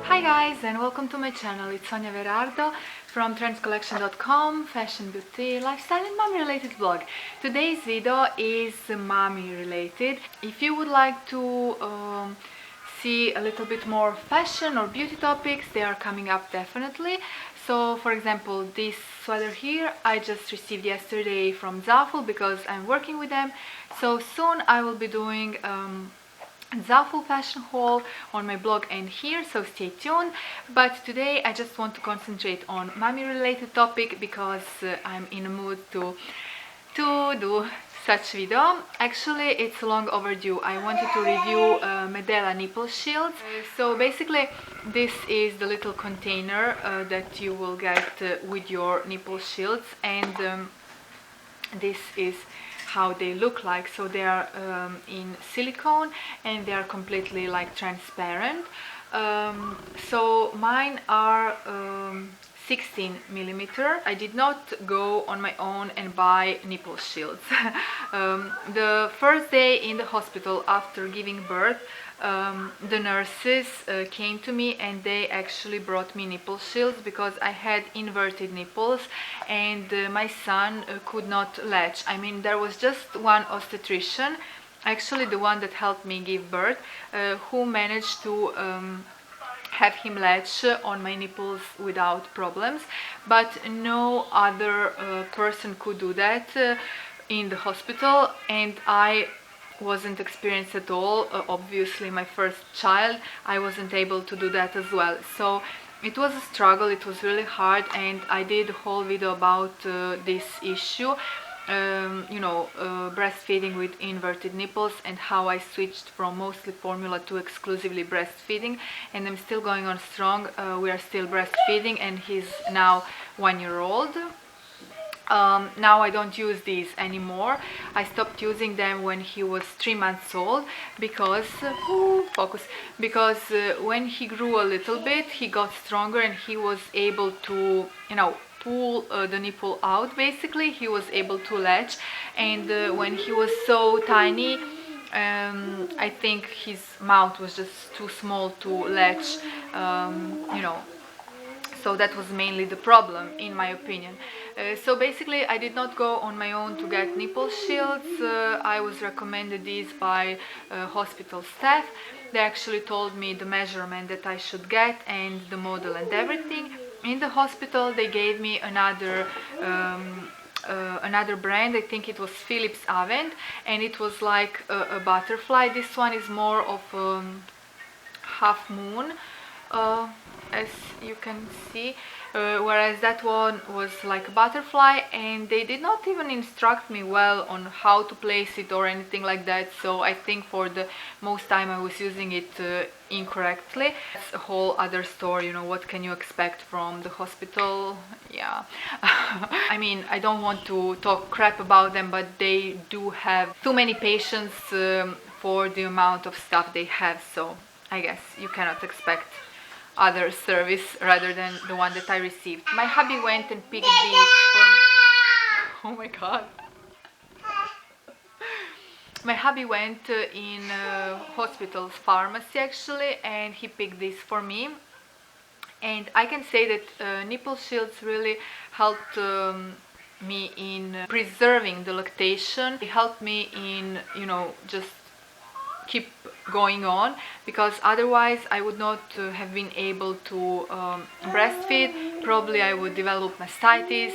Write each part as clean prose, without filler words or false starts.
Hi guys, and welcome to my channel. It's SoniaVerardo from trendscollection.com, fashion, beauty, lifestyle and mommy related vlog. Today's video is mommy related. If you would like to see a little bit more fashion or beauty topics, they are coming up definitely. So for example, this sweater here I just received yesterday from Zaful because I'm working with them. So soon I will be doing Zaful fashion haul on my blog and here, so stay tuned. But today I just want to concentrate on mommy related topic because I'm in a mood to do such video. Actually it's long overdue. I wanted to review Medela Nipple shields. So basically this is the little container that you will get with your nipple shields, and this is how they look like. So they are in silicone and they are completely like transparent. So mine are 16 millimeter. I did not go on my own and buy nipple shields. The first day in the hospital after giving birth, the nurses came to me and they actually brought me nipple shields because I had inverted nipples and my son could not latch. I mean, there was just one obstetrician, actually the one that helped me give birth, who managed to have him latch on my nipples without problems, but no other person could do that in the hospital, and I wasn't experienced at all. Obviously my first child, I wasn't able to do that as well. So it was a struggle, it was really hard, and I did a whole video about this issue. Breastfeeding with inverted nipples and how I switched from mostly formula to exclusively breastfeeding, and I'm still going on strong. We are still breastfeeding and he's now 1 year old. Now I don't use these anymore. I stopped using them when he was 3 months old because when he grew a little bit he got stronger and he was able to pull the nipple out. Basically he was able to latch, and when he was so tiny, I think his mouth was just too small to latch, so that was mainly the problem in my opinion. So basically I did not go on my own to get nipple shields. I was recommended these by hospital staff. They actually told me the measurement that I should get and the model and everything. In the hospital they gave me another brand. I think it was Philips Avent, and it was like a butterfly. This one is more of half moon, as you can see, whereas that one was like a butterfly, and they did not even instruct me well on how to place it or anything like that. So I think for the most time I was using it incorrectly. It's a whole other story, what can you expect from the hospital? Yeah. I mean, I don't want to talk crap about them, but they do have too many patients for the amount of stuff they have, so I guess you cannot expect other service rather than the one that I received. My hubby went and picked these for me. Oh my god. My hubby went in hospital's pharmacy actually, and he picked this for me. And I can say that nipple shields really helped me in preserving the lactation. It helped me in, just keep going on, because otherwise I would not have been able to breastfeed. Probably I would develop mastitis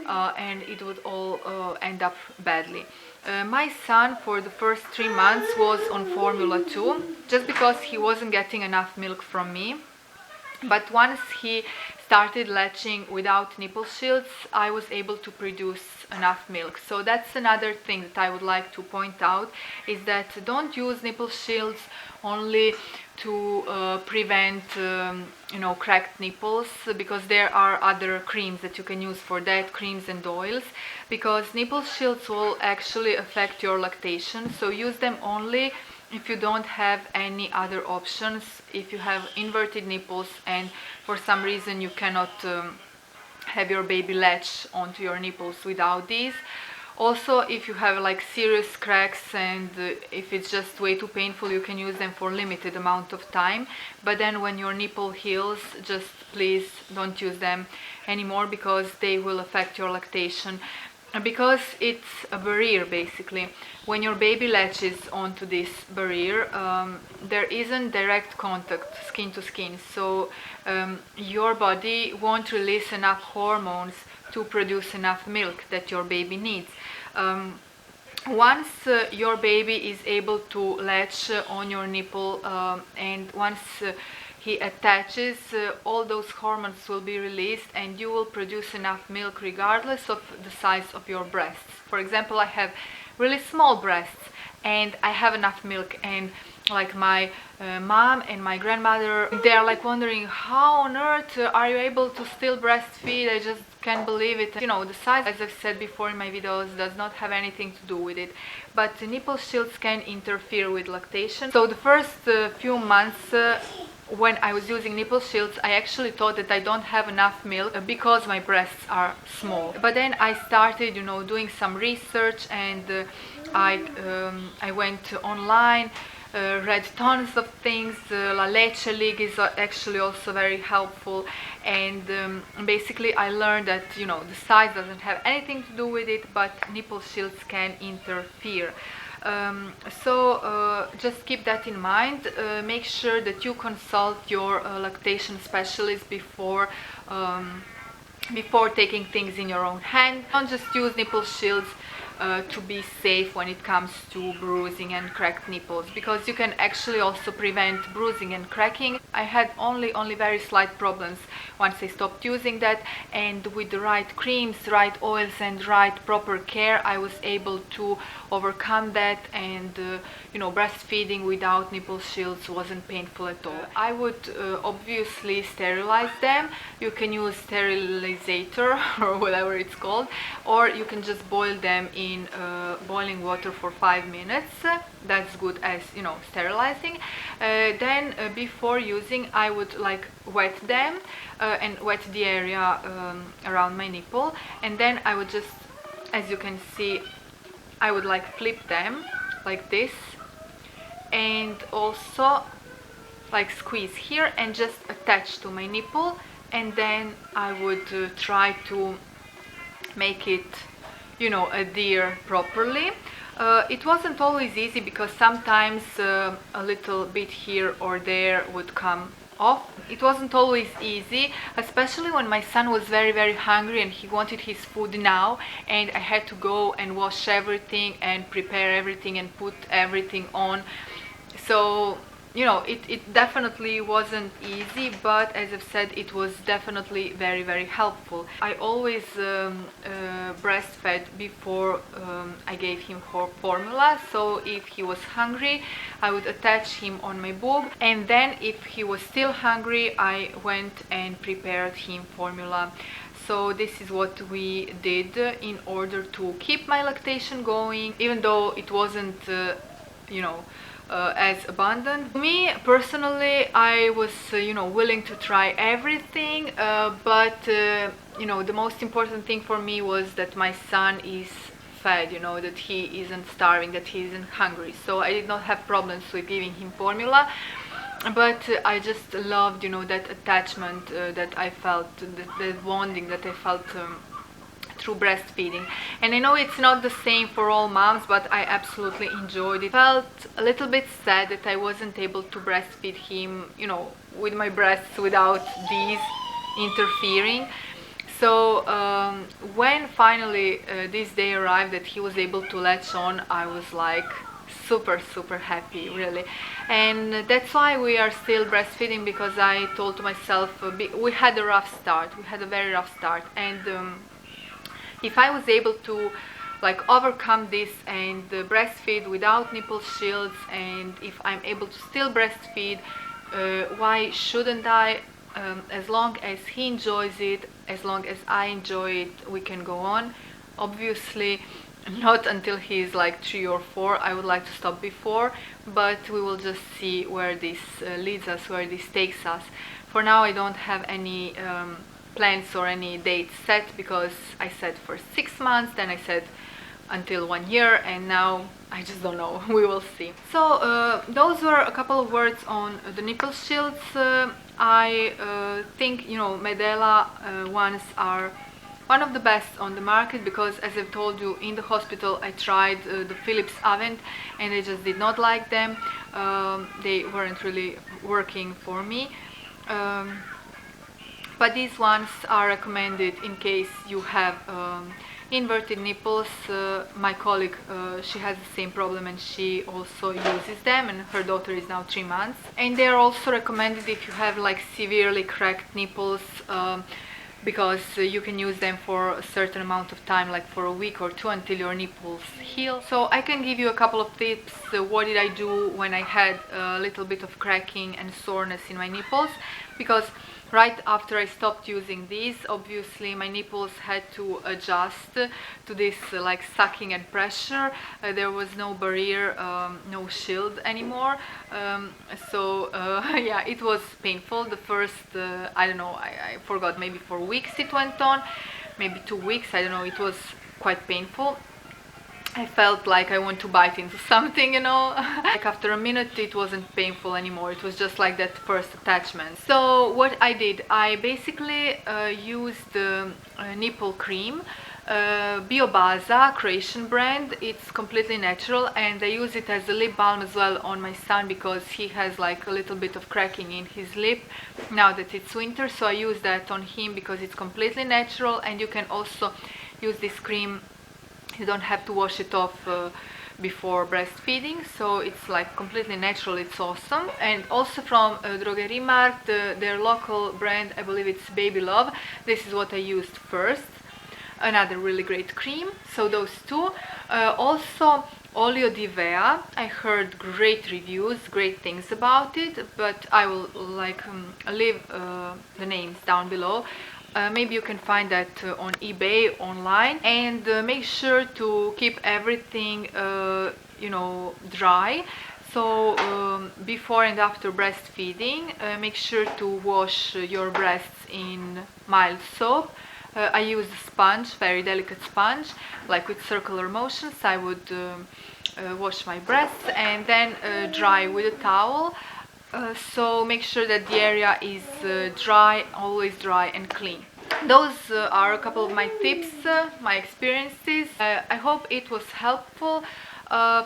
and it would all end up badly. My son for the first 3 months was on formula too, just because he wasn't getting enough milk from me. But once he started latching without nipple shields, I was able to produce enough milk. So that's another thing that I would like to point out, is that don't use nipple shields only to prevent cracked nipples, because there are other creams that you can use for that, creams and oils, because nipple shields will actually affect your lactation. So use them only if you don't have any other options. If you have inverted nipples and for some reason you cannot have your baby latch onto your nipples without these, Also, if you have like serious cracks and if it's just way too painful, you can use them for limited amount of time, but then when your nipple heals, just please don't use them anymore, because they will affect your lactation. Because it's a barrier basically. When your baby latches onto this barrier, there isn't direct contact, skin to skin, so your body won't release enough hormones to produce enough milk that your baby needs. Once your baby is able to latch on your nipple, and once he attaches, all those hormones will be released and you will produce enough milk regardless of the size of your breasts. For example, I have really small breasts and I have enough milk, and like my mom and my grandmother, they are like wondering, how on earth are you able to still breastfeed? I just can't believe it. You know, the size, as I've said before in my videos, does not have anything to do with it, but the nipple shields can interfere with lactation. So the first few months when I was using nipple shields, I actually thought that I don't have enough milk because my breasts are small. But then I started, you know, doing some research, and I went online, read tons of things. La Leche League is actually also very helpful, and basically I learned that, you know, the size doesn't have anything to do with it, but nipple shields can interfere. So just keep that in mind. Make sure that you consult your lactation specialist before taking things in your own hand. Don't just use nipple shields to be safe when it comes to bruising and cracked nipples, because you can actually also prevent bruising and cracking. I had only very slight problems once I stopped using that, and with the right creams, right oils and right proper care, I was able to overcome that, and you know, breastfeeding without nipple shields wasn't painful at all. I would obviously sterilize them. You can use sterilizator or whatever it's called, or you can just boil them in boiling water for 5 minutes. That's good as, you know, sterilizing. Then before using, I would like wet them and wet the area around my nipple, and then I would just, as you can see, I would like flip them like this, and also like squeeze here and just attach to my nipple, and then I would try to make it, you know, adhere properly. It wasn't always easy, because sometimes a little bit here or there would come off. It wasn't always easy, especially when my son was very hungry and he wanted his food now, and I had to go and wash everything and prepare everything and put everything on. So, you know, it definitely wasn't easy, but as I've said, it was definitely very helpful. I always breastfed before I gave him formula, so if he was hungry, I would attach him on my boob, and then if he was still hungry, I went and prepared him formula. So this is what we did in order to keep my lactation going, even though it wasn't, you know, as abundant. Me personally, I was you know, willing to try everything, but you know, the most important thing for me was that my son is fed, you know, that he isn't starving, that he isn't hungry. So I did not have problems with giving him formula, but I just loved, you know, that attachment that I felt, the bonding that I felt through breastfeeding. And I know it's not the same for all moms, but I absolutely enjoyed it. I felt a little bit sad that I wasn't able to breastfeed him, you know, with my breasts without these interfering. So when finally this day arrived that he was able to latch on, I was like super happy, really. And that's why we are still breastfeeding, because I told to myself, we had a rough start, we had a very rough start, and if I was able to like overcome this and breastfeed without nipple shields, and if I'm able to still breastfeed, why shouldn't I? As long as he enjoys it, as long as I enjoy it, we can go on. Obviously not until he's like 3 or 4. I would like to stop before, but we will just see where this leads us, where this takes us. For now I don't have any plans or any dates set, because I said for 6 months, then I said until 1 year, and now I just don't know. We will see. So those were a couple of words on the nipple shields. I think, you know, Medela ones are one of the best on the market, because as I've told you, in the hospital I tried the Philips Avent and I just did not like them. They weren't really working for me. But these ones are recommended in case you have inverted nipples. My colleague, she has the same problem and she also uses them, and her daughter is now 3 months. And they are also recommended if you have like severely cracked nipples, because you can use them for a certain amount of time, like for a week or two, until your nipples heal. So I can give you a couple of tips. What did I do when I had a little bit of cracking and soreness in my nipples? Because right after I stopped using these, obviously my nipples had to adjust to this like sucking and pressure. There was no barrier, no shield anymore. Yeah, it was painful. The first, I don't know, I forgot, maybe 4 weeks it went on, maybe 2 weeks, I don't know, it was quite painful. I felt like I want to bite into something, you know. Like after a minute it wasn't painful anymore, it was just like that first attachment. So what I did, I basically used the nipple cream, BeautyBlog, Croatian brand. It's completely natural, and I use it as a lip balm as well on my son, because he has like a little bit of cracking in his lip now that it's winter. So I use that on him because it's completely natural, and you can also use this cream. You don't have to wash it off before breastfeeding, so it's like completely natural. It's awesome. And also from Drogeriemarkt, their local brand, I believe it's Baby Love. This is what I used first. Another really great cream. So those two. Also Olio di Vea. I heard great reviews, great things about it, but I will like leave the names down below. Maybe you can find that on eBay, online. And make sure to keep everything you know, dry. So before and after breastfeeding, make sure to wash your breasts in mild soap. I use a sponge, very delicate sponge, like with circular motions. I would wash my breasts and then dry with a towel. So make sure that the area is dry, always dry and clean. Those are a couple of my tips, my experiences. I hope it was helpful.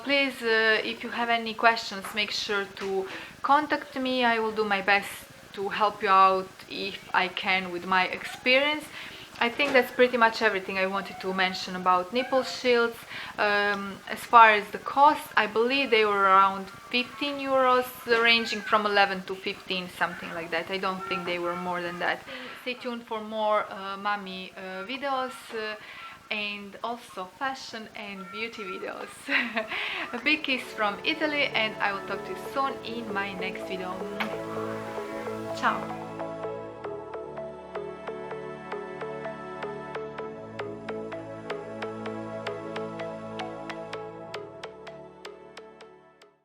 Please, if you have any questions, make sure to contact me. I will do my best to help you out if I can with my experience. I think that's pretty much everything I wanted to mention about nipple shields. As far as the cost, I believe they were around 15 euros, ranging from 11 to 15, something like that. I don't think they were more than that. Stay tuned for more mommy videos and also fashion and beauty videos. A big kiss from Italy, and I will talk to you soon in my next video. Ciao!